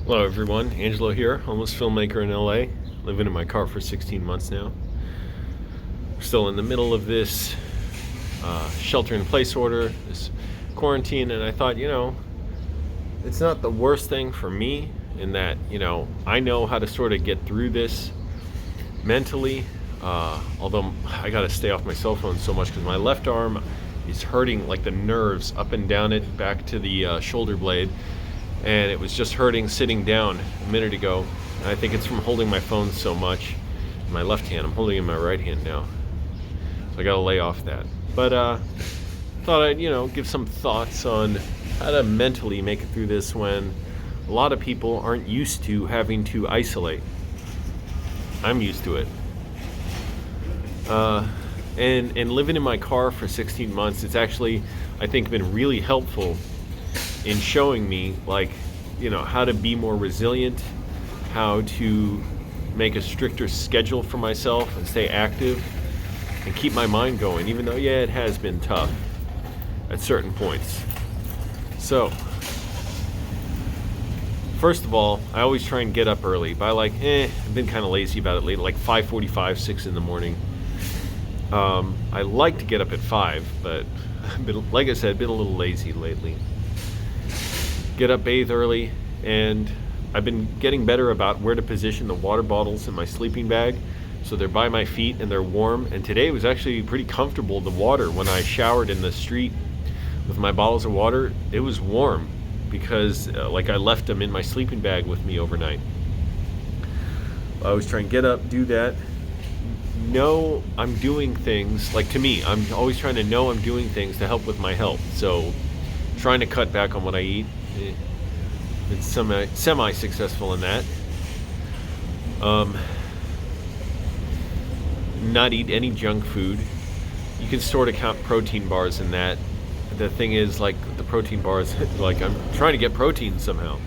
Hello everyone, Angelo here, homeless filmmaker in LA, living in my car for 16 months now. Still in the middle of this shelter-in-place order, this quarantine, and I thought, it's not the worst thing for me in that, I know how to sort of get through this mentally, although I gotta stay off my cell phone so much because my left arm is hurting, like the nerves up and down it, back to the shoulder blade. And it was just hurting sitting down a minute ago. And I think it's from holding my phone so much in my left hand. I'm holding it in my right hand now, so I gotta lay off that. But thought I'd give some thoughts on how to mentally make it through this when a lot of people aren't used to having to isolate. I'm used to it, and living in my car for 16 months, it's actually, I think, been really helpful in showing me, how to be more resilient, how to make a stricter schedule for myself and stay active and keep my mind going, even though, it has been tough at certain points. So, first of all, I always try and get up early. By I've been kind of lazy about it lately, like 5:45, 6 in the morning. I like to get up at 5, but like I said, been a little lazy lately. Get up, bathe early, and I've been getting better about where to position the water bottles in my sleeping bag so they're by my feet and they're warm. And today was actually pretty comfortable. The water, when I showered in the street with my bottles of water, it was warm because I left them in my sleeping bag with me overnight. I always try and get up, do that, know I'm doing things, to me, I'm always trying to know I'm doing things to help with my health. So trying to cut back on what I eat. It's semi-successful in that. Not eat any junk food. You can sort of count protein bars in that. The thing is, the protein bars, I'm trying to get protein somehow.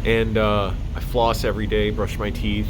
And I floss every day, brush my teeth.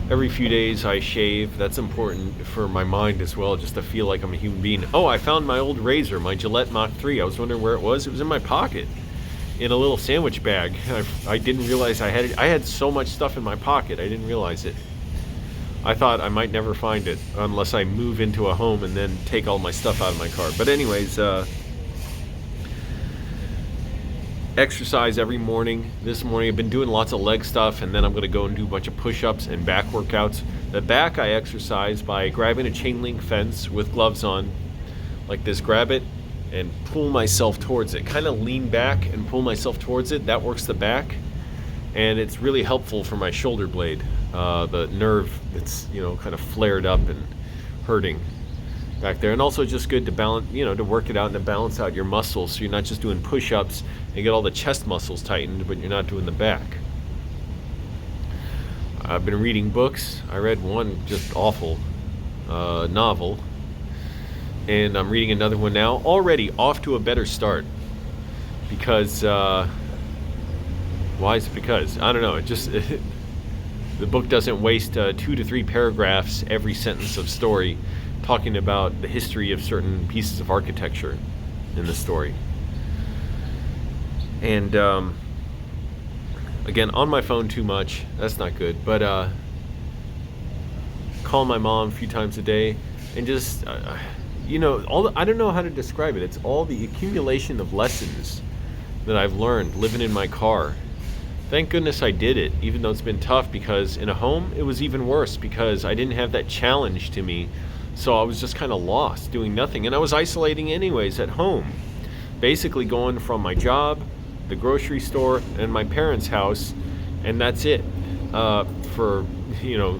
Every few days I shave. That's important for my mind as well, just to feel like I'm a human being. Oh, I found my old razor, my Gillette Mach 3. I was wondering where it was. It was in my pocket, in a little sandwich bag. I didn't realize I had it. I had so much stuff in my pocket, I didn't realize it. I thought I might never find it unless I move into a home and then take all my stuff out of my car. But anyways, exercise every morning. This morning I've been doing lots of leg stuff, and then I'm going to go and do a bunch of push-ups and back workouts. The back I exercise by grabbing a chain link fence with gloves on, like this, grab it and pull myself towards it, kind of lean back and pull myself towards it. That works the back, and it's really helpful for my shoulder blade, the nerve that's kind of flared up and hurting back there. And also just good to balance, to work it out and to balance out your muscles, so you're not just doing push-ups and get all the chest muscles tightened, but you're not doing the back. I've been reading books. I read one just awful novel, and I'm reading another one now. Already off to a better start because why is it because? I don't know. It just the book doesn't waste 2 to 3 paragraphs every sentence of story talking about the history of certain pieces of architecture in the story. And again, on my phone too much, that's not good, but call my mom a few times a day, and just I don't know how to describe it. It's all the accumulation of lessons that I've learned living in my car. Thank goodness I did it, even though it's been tough, because in a home it was even worse because I didn't have that challenge to me. So I was just kind of lost, doing nothing. And I was isolating anyways at home, basically going from my job, the grocery store, and my parents' house, and that's it. For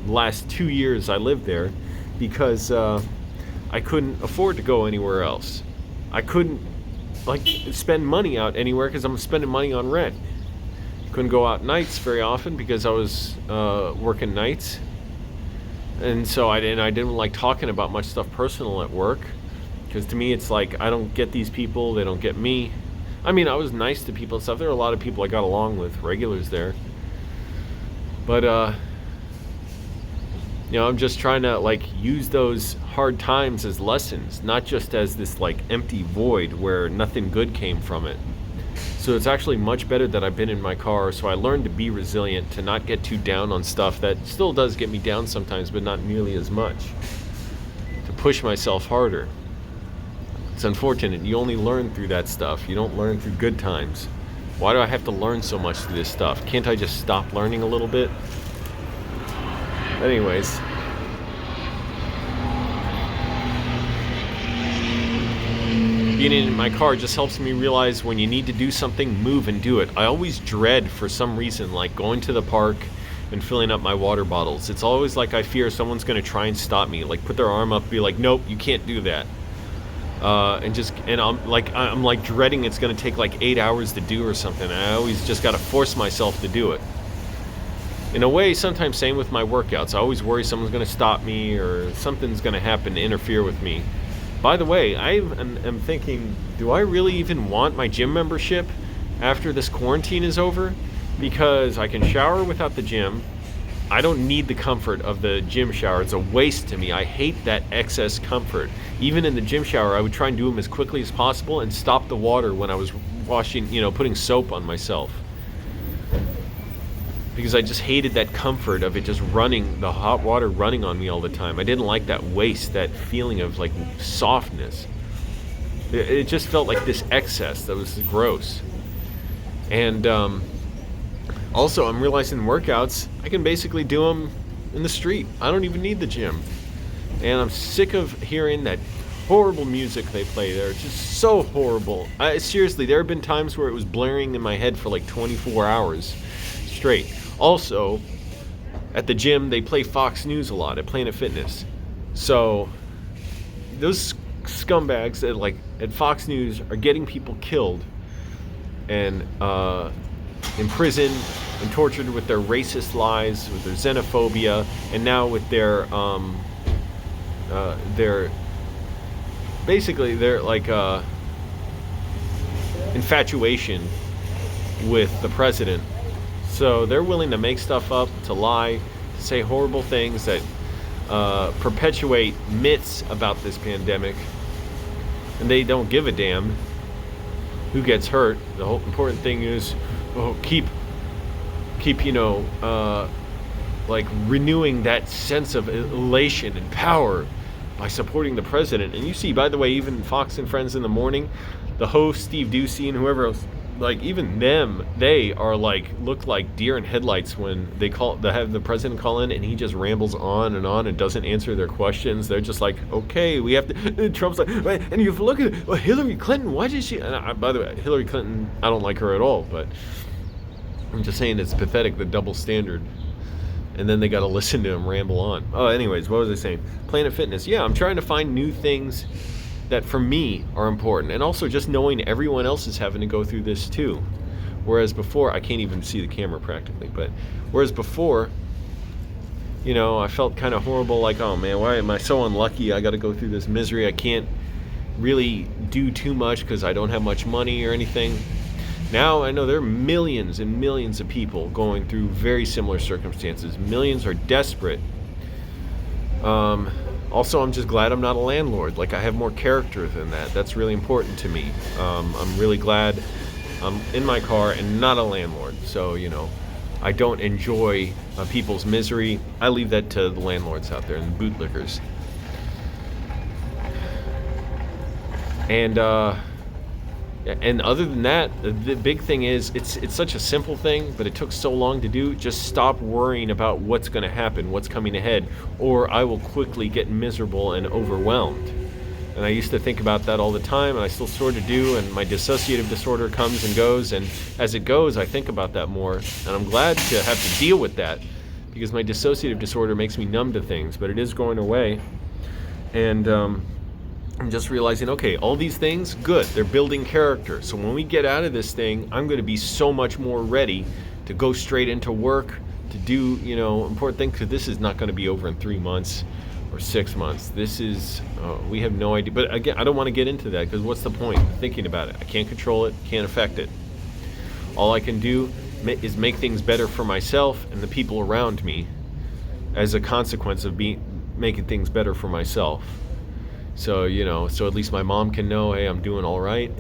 last 2 years I lived there because I couldn't afford to go anywhere else. I couldn't spend money out anywhere because I'm spending money on rent. Couldn't go out nights very often because I was working nights. And so I didn't like talking about much stuff personal at work, because to me it's I don't get these people, they don't get me. I mean, I was nice to people and stuff. There were a lot of people I got along with, regulars there. But I'm just trying to use those hard times as lessons, not just as this empty void where nothing good came from it. So it's actually much better that I've been in my car. So I learned to be resilient, to not get too down on stuff that still does get me down sometimes, but not nearly as much. To push myself harder. It's unfortunate. You only learn through that stuff. You don't learn through good times. Why do I have to learn so much through this stuff? Can't I just stop learning a little bit? Anyways. Being in my car just helps me realize when you need to do something, move and do it. I always dread, for some reason, like going to the park and filling up my water bottles. It's always like I fear someone's going to try and stop me, like put their arm up, be like, nope, you can't do that. And I'm like dreading it's going to take like 8 hours to do or something. I always just got to force myself to do it. In a way, sometimes same with my workouts. I always worry someone's going to stop me or something's going to happen to interfere with me. By the way, I am thinking, do I really even want my gym membership after this quarantine is over? Because I can shower without the gym. I don't need the comfort of the gym shower. It's a waste to me. I hate that excess comfort. Even in the gym shower, I would try and do them as quickly as possible and stop the water when I was washing, putting soap on myself. Because I just hated that comfort of it just running, the hot water running on me all the time. I didn't like that waste, that feeling of like softness. It just felt like this excess that was gross. And also, I'm realizing workouts, I can basically do them in the street. I don't even need the gym. And I'm sick of hearing that horrible music they play there. It's just so horrible. Seriously, there have been times where it was blaring in my head for like 24 hours straight. Also, at the gym, they play Fox News a lot at Planet Fitness. So, those scumbags at Fox News are getting people killed and imprisoned and tortured with their racist lies, with their xenophobia, and now with their infatuation with the president. So they're willing to make stuff up, to lie, to say horrible things that perpetuate myths about this pandemic, and they don't give a damn who gets hurt. The whole important thing is keep renewing that sense of elation and power by supporting the president. And you see, by the way, even Fox and Friends in the morning, the host Steve Doocy and whoever else, like even them, they are look like deer in headlights when they have the president call in and he just rambles on and doesn't answer their questions. They're just like, okay, we have to. Trump's like, and you look at it, well, Hillary Clinton. Why did she? By the way, Hillary Clinton, I don't like her at all, but I'm just saying it's pathetic, the double standard. And then they got to listen to him ramble on. Oh, anyways, what was I saying? Planet Fitness. Yeah, I'm trying to find new things that for me are important, and also just knowing everyone else is having to go through this too. Whereas before, I can't even see the camera practically, but whereas before, I felt kind of horrible, like, oh man, why am I so unlucky? I got to go through this misery. I can't really do too much because I don't have much money or anything. Now I know there are millions and millions of people going through very similar circumstances. Millions are desperate. Also, I'm just glad I'm not a landlord. Like, I have more character than that. That's really important to me. I'm really glad I'm in my car and not a landlord. So, I don't enjoy people's misery. I leave that to the landlords out there and the bootlickers. And other than that, the big thing is, it's such a simple thing, but it took so long to do. Just stop worrying about what's going to happen, what's coming ahead, or I will quickly get miserable and overwhelmed. And I used to think about that all the time, and I still sort of do, and my dissociative disorder comes and goes, and as it goes, I think about that more. And I'm glad to have to deal with that, because my dissociative disorder makes me numb to things, but it is going away. And I'm just realizing, okay, all these things, good, they're building character. So when we get out of this thing, I'm going to be so much more ready to go straight into work, to do, important things, because this is not going to be over in 3 months or 6 months. This is, we have no idea. But again, I don't want to get into that, because what's the point of thinking about it? I can't control it, can't affect it. All I can do is make things better for myself and the people around me as a consequence of making things better for myself. So, so at least my mom can know, hey, I'm doing all right.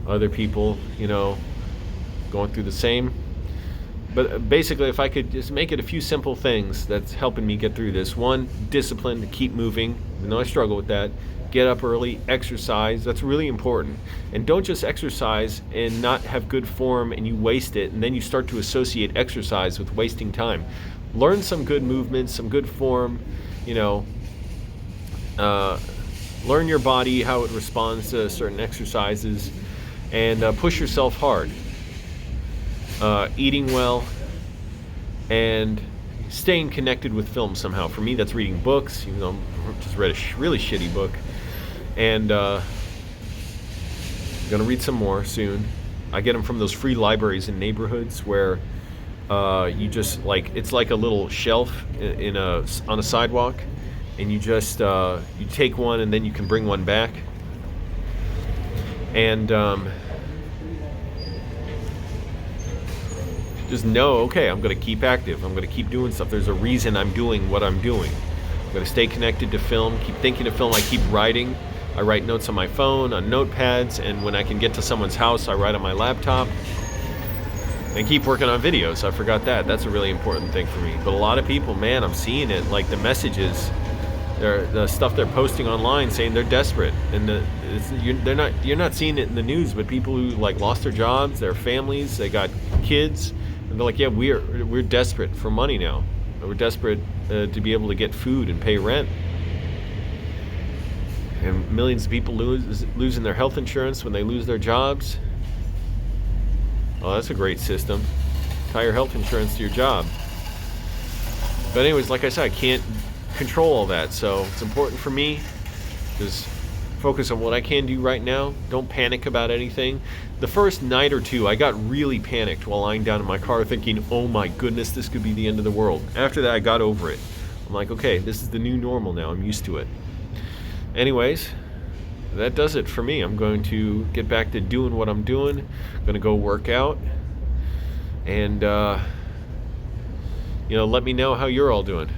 other people, going through the same. But basically, if I could just make it a few simple things that's helping me get through this. One, discipline to keep moving, even though I struggle with that. Get up early, exercise. That's really important. And don't just exercise and not have good form and you waste it, and then you start to associate exercise with wasting time. Learn some good movements, some good form, learn your body, how it responds to certain exercises, and push yourself hard. Eating well, and staying connected with film somehow. For me, that's reading books, even though I just read a really shitty book. And I'm going to read some more soon. I get them from those free libraries in neighborhoods where you just, it's like a little shelf on a sidewalk, and you just you take one and then you can bring one back. And just know, okay, I'm going to keep active. I'm going to keep doing stuff. There's a reason I'm doing what I'm doing. I'm going to stay connected to film, keep thinking of film. I keep writing. I write notes on my phone, on notepads, and when I can get to someone's house, I write on my laptop. And keep working on videos. I forgot that. That's a really important thing for me. But a lot of people, man, I'm seeing it. Like the messages, the stuff they're posting online saying they're desperate, and you're not seeing it in the news. But people who lost their jobs, their families, they got kids. And they're like, yeah, we're desperate for money now. We're desperate to be able to get food and pay rent. And millions of people losing their health insurance when they lose their jobs. Oh, that's a great system. Tie your health insurance to your job. But anyways, like I said, I can't control all that. So it's important for me to just focus on what I can do right now. Don't panic about anything. The first night or two, I got really panicked while lying down in my car thinking, oh my goodness, this could be the end of the world. After that, I got over it. I'm like, okay, this is the new normal now. I'm used to it. Anyways, that does it for me. I'm going to get back to doing what I'm doing. I'm going to go work out. And, let me know how you're all doing.